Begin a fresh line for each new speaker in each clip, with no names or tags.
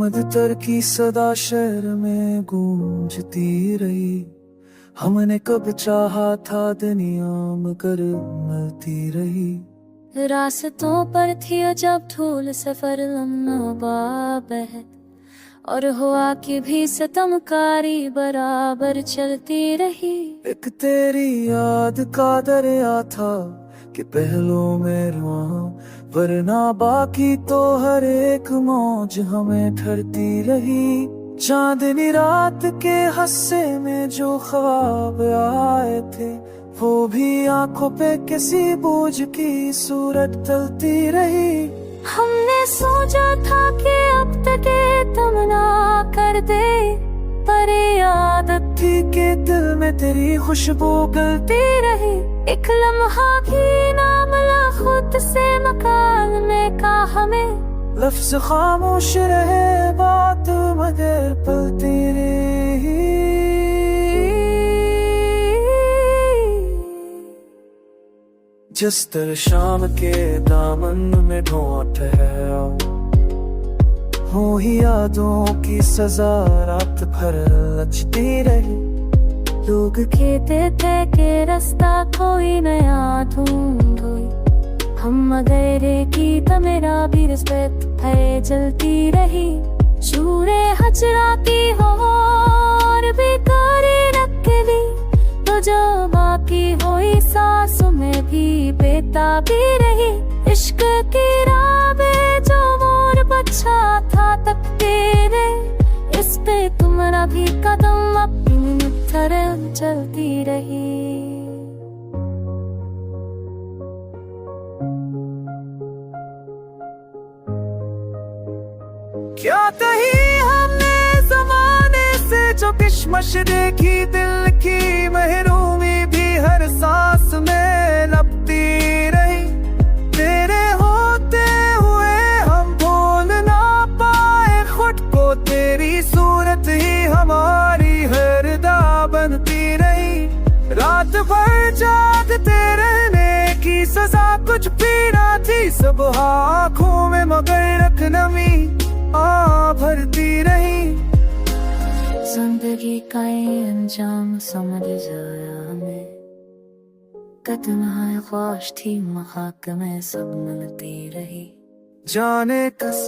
अहमद तर की सदा शहर में गूंजती रही। हमने कब चाहा था दुनिया मगर मिलती रही।
रास्तों पर थी जब धूल सफर बहत, और हुआ कि भी सितमकारी बराबर चलती रही।
एक तेरी याद का दरिया था कि पहलों में रुआ, वरना बाकी तो हर एक मौज हमें ठरती रही। चांदनी रात के हस्से में जो ख्वाब आए थे, वो भी आंखों पे किसी बोझ की सूरत तलती रही।
हमने सोचा था कि अब तक तमन्ना कर दे, पर आदत
थी के दिल में तेरी खुशबू गलती
रही। एक लम्हा भी ना मिला खुद से मकाने का हमें,
लफ्ज खामोश रहे बात मगर पलती रही। जिस तरह शाम के दामन में ढोंट है, हो ही यादों की सजा रात भर लचती रही।
लोग कहते थे कि रास्ता कोई नया ढूंढोई, हम मगरे की तो मेरा भी रिस्पेक्ट है जलती रही। शूरे हजरा की हो और बेकारी रखली, तो जो बाकी हुई सांसों में भी बेताबी रही। इश्क की राह में जो मोर बचा था तकते रे, इस पे तुम्हारा भी कदम अपनी तरह चलती रही।
क्या कही हमने जमाने से जो किशमश देखी, दिल की महरूमी भी हर सांस में लपटी रही। तेरे होते हुए हम भूल ना पाए खुद को, तेरी सूरत ही हमारी हरदा बनती रही। रात भर जागते रहने की सजा कुछ भी ना थी, सब आँखों में मगर रख नमी भरती रही।
जिंदगी का ये अंजाम समझ जाया हमें, कितना ख्वाहिश थी महक में सब मिलती रही।
जाने कस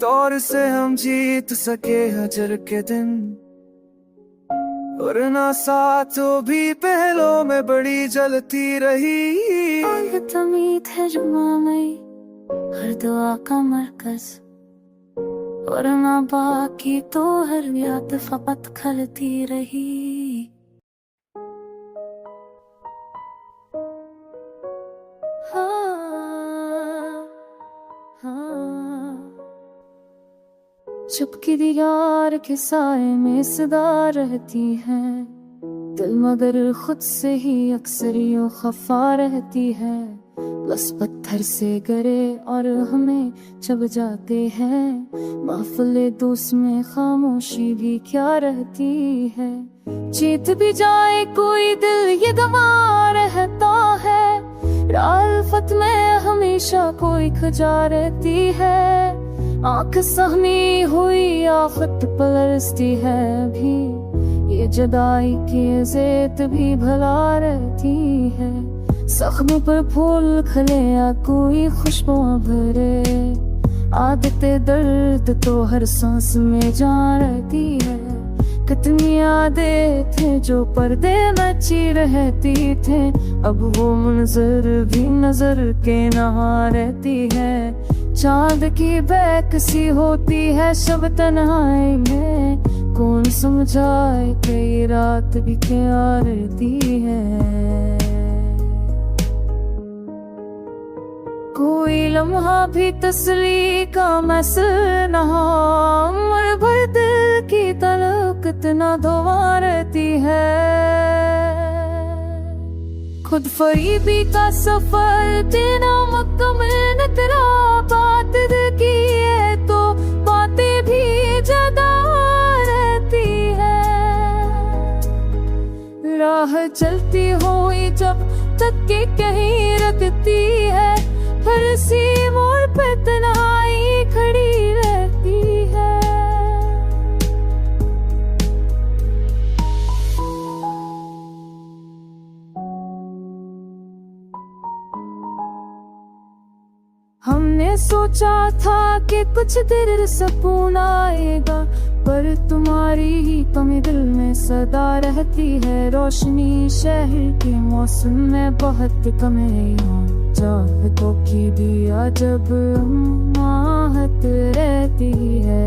तौर से हम जीत सके हजर के दिन, और ना साथों भी पहलों में बड़ी जलती रही।
तमीद है जुमा में हर दुआ का मरकज, और ना बाकी तो हर याद फकत खलती रही। चुपकी दीवार के साए में सदा रहती है, दिल मगर खुद से ही अक्सर यूं खफा रहती है। बस पत्थर से गरे और हमें चब जाते हैं, महफिले दोस्त में खामोशी भी क्या रहती है। जीत भी जाए कोई दिल ये गवा रहता है, राल्फत में हमेशा कोई खजा रहती है। आँख सहमी हुई आफत पलरसती है भी, ये जुदाई की इज़्ज़त भी भला रहती है। जख्म पर फूल खले या कोई खुशबू भरे, आदत दर्द तो हर सांस में जा रहती है। कितनी यादें थे जो पर्दे नची रहती थे, अब वो मंजर भी नजर के नहा रहती है। चांद की बेकसी होती है शब तन्हाई में, कौन समझाए कि ये रात भी क्या रहती है। कोई लम्हा भी तसली का मैसर नहा, उम्र भर दिल की तलब कितना दुआ रहती है। खुद फरीबी का सफर तेरा मुकम्मल न तेरा, बात दिल की है तो बातें भी ज्यादा रहती है। राह चलती हुई जब तक के कहीं रखती है, हर सी मोड़ पे तन्हाई खड़ी रहती है। हमने सोचा था कि कुछ देर सुकून आएगा, पर तुम्हारी ही कमी दिल में सदा रहती है। रोशनी शहर के मौसम में बहुत कम है, चाहतों की दिया जब आहत रहती है।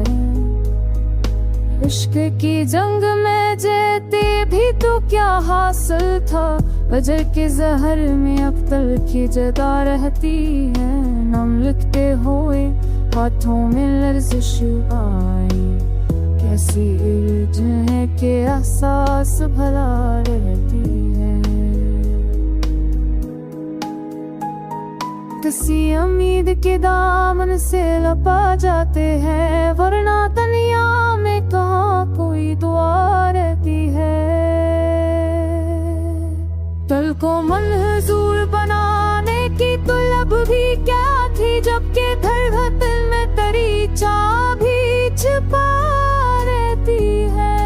इश्क की जंग में जीते भी तो क्या हासिल था, वजह के जहर में अब तलखी जदा रहती है। नाम लिखते हुए हाथों में लर्जिश आई, कैसी इल्ज है कि एहसास भला रहती है। किसी उम्मीद के दामन से लपा जाते हैं, वरना दुनिया में कहाँ कोई दुआ रहती है। दिल को मंजूर बनाने की तलब भी क्या थी, जबकि धड़कन में तेरी चाह भी छिपा रहती है।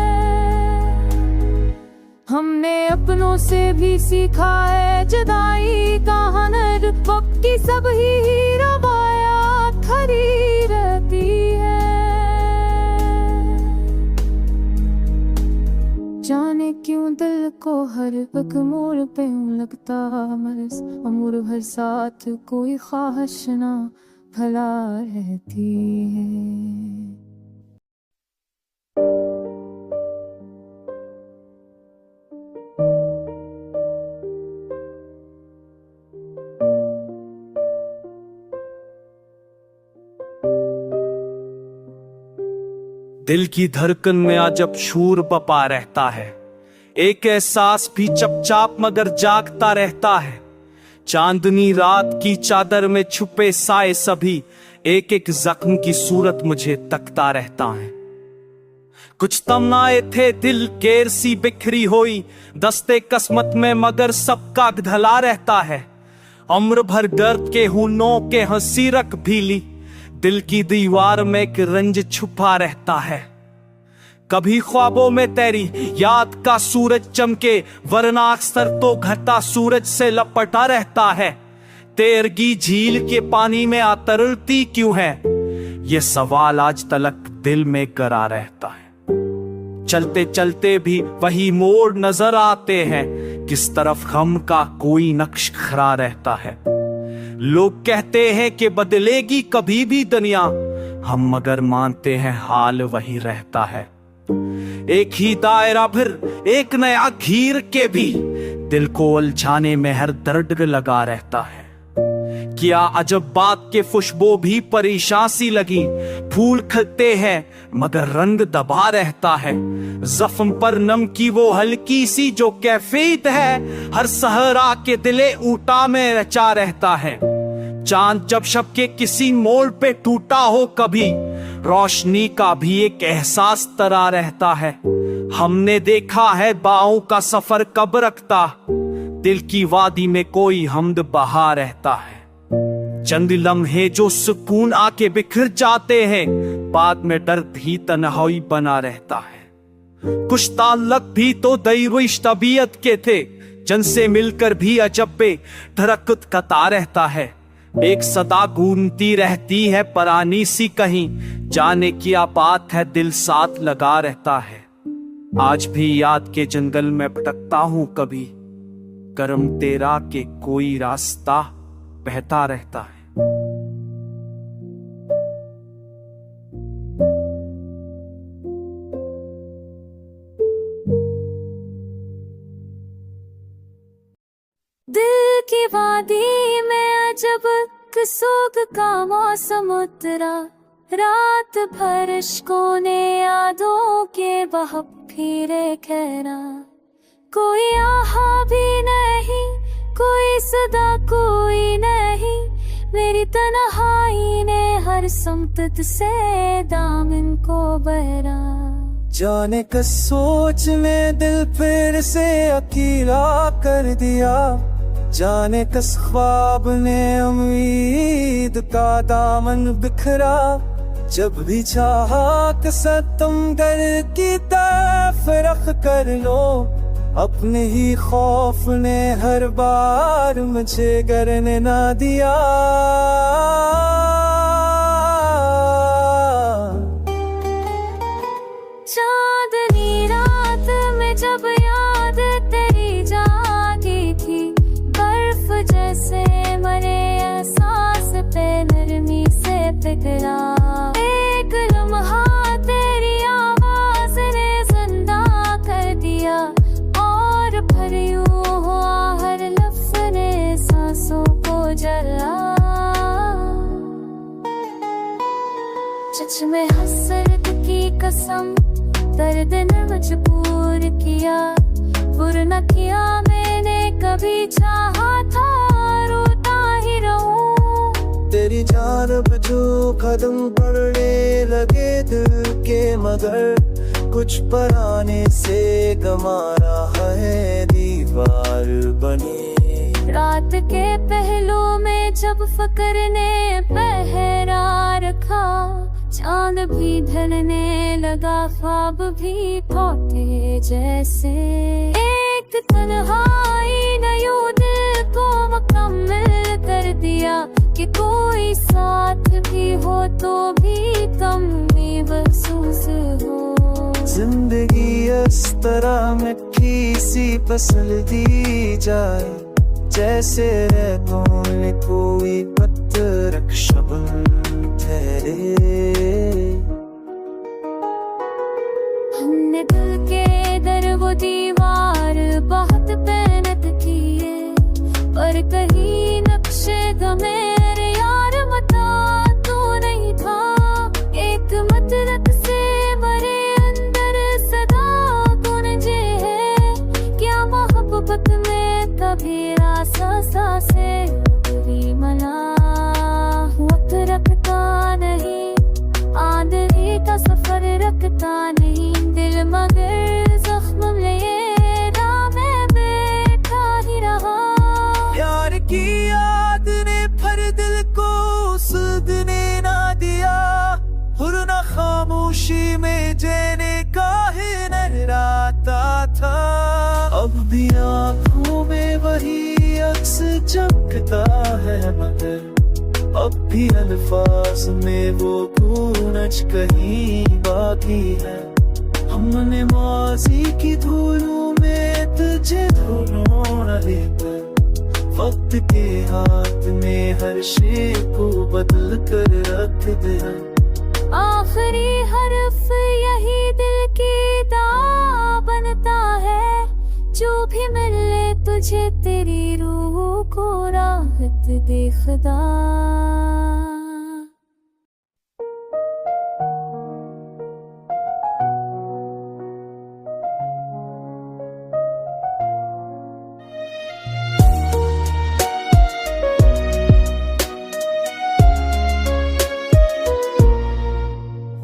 हमने अपनों से भी सीखा है जुदाई का हुनर, वक्त की सब ही रवायात खरी रहती है। जाने क्यों दिल को हर एक मोड़ पे लगता मर्ज, उम्र भर साथ कोई ख्वाहिश ना भला रहती है।
दिल की धड़कन में अजब शूर बपा रहता है, एक एहसास भी चपचाप मगर जागता रहता है। चांदनी रात की चादर में छुपे साए सभी एक एक जख्म की सूरत मुझे तकता रहता है। कुछ तमनाए थे दिल केर सी बिखरी हुई, दस्ते किस्मत में मगर सबका ढला रहता है। उम्र भर दर्द के हुनों के हंसी रख भीली, दिल की दीवार में एक रंज छुपा रहता है। कभी ख्वाबों में तेरी याद का सूरज चमके, वरना अक्सर तो घटा सूरज से लपटा रहता है। तेरगी झील के पानी में आतरती क्यों है, ये सवाल आज तलक दिल में करा रहता है। चलते चलते भी वही मोड़ नजर आते हैं, किस तरफ गम का कोई नक्श खड़ा रहता है। लोग कहते हैं कि बदलेगी कभी भी दुनिया, हम मगर मानते हैं हाल वही रहता है। एक ही दायरा फिर एक नया घेर के भी, दिल को उलझाने में हर दर्द लगा रहता है। क्या अजब बात के खुशबू भी परेशान सी लगी, फूल खिलते हैं मगर रंग दबा रहता है। जख्म पर नम की वो हल्की सी जो कैफियत है, हर सहरा के दिले ऊटा में रचा रहता है। चांद जब शब के किसी मोड़ पे टूटा हो कभी, रोशनी का भी एक एहसास तरा रहता है। हमने देखा है बाहों का सफर कब रखता, दिल की वादी में कोई हमद बहा रहता है। चंद लम्हे जो सुकून आके बिखर जाते हैं, बाद में दर्द ही तन्हाई बना रहता है। कुछ ताल्लुक भी तो दैविश तबीयत के थे, जिनसे मिलकर भी अजब पे धड़कत कता रहता है। एक सदा गूंजती रहती है परानी सी कहीं, जाने क्या बात है दिल साथ लगा रहता है। आज भी याद के जंगल में भटकता हूँ कभी, करम तेरा के कोई रास्ता बहता रहता है।
दिल की वादी में अजब किसोग का मौसम उतरा, रात भर इश्कों ने यादों के बहक फिरे कहरा। कोई आहा भी नहीं, कोई सदा कोई नहीं, मेरी तन्हाई ने हर समत से दामन को बहरा।
जाने किस सोच में दिल फिर से अकेला कर दिया, जाने किस ख्वाब ने उम्मीद का दामन बिखरा। जब भी चाहा कि सितमगर की तरफ रख कर लो, अपने ही खौफ ने हर बार मुझे करने ना दिया।
गया। एक लम्हा तेरी आवाज ने जिंदा कर दिया, और फिर यूं हुआ हर लफ्ज ने सांसों को जला। सच में हसरत की कसम दर्द ने मजबूर किया, बुरा न किया मैंने कभी चाहा था रोता ही रहूं।
तेरी जानब जो कदम पड़ने लगे दिल के, मगर कुछ पराने से गमा रहा है दीवार बनी।
रात के पहलू में जब फक्र ने पहरा रखा, चांद भी ढलने लगा, ख्वाब भी टूटे जैसे। एक तन्हाई ने यूं दिल को मुकम्मल कर दिया, कि कोई साथ भी हो तो भी कमी महसूस हो।
जिंदगी इस तरह मिट्टी सी फसल दी जाए, जैसे रेतों में कोई पत्थर शबनम ठहरे।
हमने दिल के दर वो दीवार बहुत मेहनत की है, पर कहीं नक्शे मेरे यार मता तो नहीं था। एक मतलब से मरे अंदर सदा गुंजे है, क्या मोहब्बत में कभी रासा से बुरी मना। वक्त रखता नहीं, आंधे का सफर रखता नहीं दिल, मगर जख्म लेना मैं बैठा ही रहा।
प्यार की याद ने फिर दिल को सुध ने ना दिया, वरना खामोशी में जेने काहे नहराता था। अब भी आँखों में वही अक्स चमकता है, मगर अब भी अल्फाज में वो गूंज कहीं बाकी है। हमने माजी की धूलों में तुझे धूलों न लेकर, वक्त के हाथ में हर शे को बदल कर रख दिया।
आखिरी हर्फ यही दिल की दां बनता है, जो भी मिले तुझे तेरी रूह को राहत दे खुदा।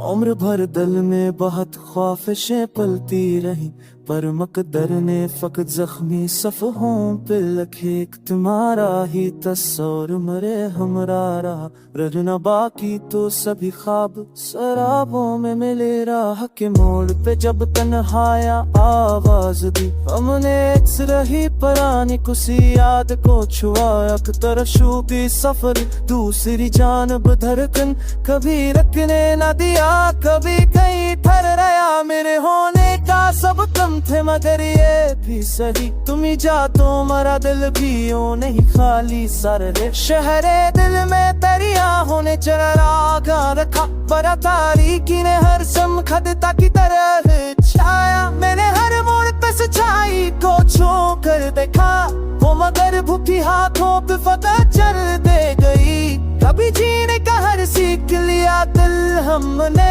उम्र भर दिल में बहुत ख्वाहिशें पलती रही, पर मकदर ने फकत जख्मी सफ़हों पे लिखे एक तुम्हारा ही तस्वीर मरे हमरा रहा। रजना बाकी तो सभी ख्वाब शराबों में मिले, राह के मोड़ पे जब तन्हाया आवाज दी, हमने एक रही परानी कुसी याद को छुआ। तरफ शूबी सफर दूसरी जानब धड़कन, कभी रखने न दिया कभी कहीं ठहर रहा। मेरे होने का सब कम थे मगर ये भी सही, तुम ही जा तो मेरा दिल भी ओ नहीं खाली सर रे। शहरे दिल में दरियाओं ने चरागा रखा, बड़ा तारीकी ने हर समखदता की तरह छाया। मैंने हर मोड़ पे सच्चाई को छू कर देखा, वो मगर भूखी हाथों पे फतह चल दे गई। कभी जीने का हर सीख लिया दिल हमने,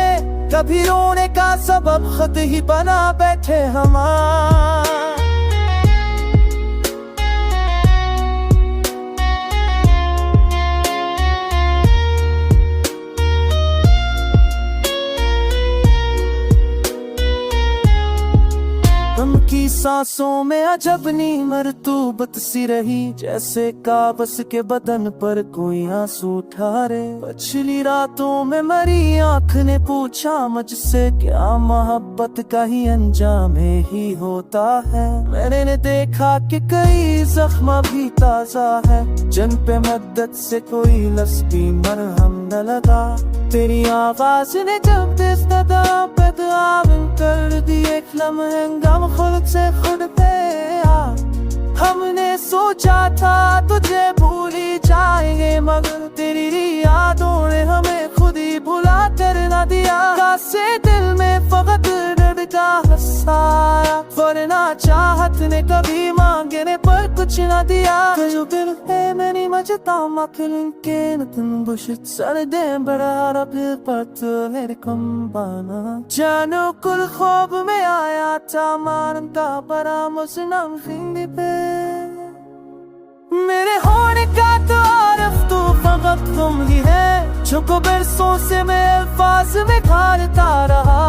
कभी रोने का सबब खुद ही बना बैठे हमारे। की सांसों में अजब नी मरतूबत सी रही, जैसे काबस के बदन पर कोई आंसू ठारे। पिछली रातों में मरी आँख ने पूछा मुझसे, क्या मोहब्बत का ही अंजाम ही होता है। मैंने देखा कि कई जख्म भी ताजा है, जिन पे मद्दत से कोई लफ्ज़ भी मरहम न लगा। तेरी आवाज ने जब दिस्ता बदआम कर दी, एक लम्हे गम खुद से खुद पे आ। हमने सोचा था तुझे भूल ही जाएंगे, मगर तेरी यादों ने हमें खुद से दिल में फकत दर्द का हसाया, वरना चाहत ने कभी मांगने पर कुछ न दिया. Kalbim hemen acıdan akılın kenetin boşu sarıden beraber bir parçaları bana. Canı kul ख्वाब में आया था मानता बड़ा मुसलम जिंदगी पे. मेरे होने का तो आरफ तो फकत तुम ही है, जो को बरसों से मैं अल्फाज में ढालता रहा.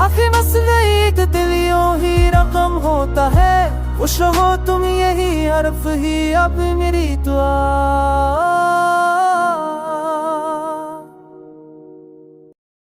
आखिर मसला एक दिल यूं ही रकम होता है, खुश रहो तुम यही हर्फ ही अब मेरी दुआ.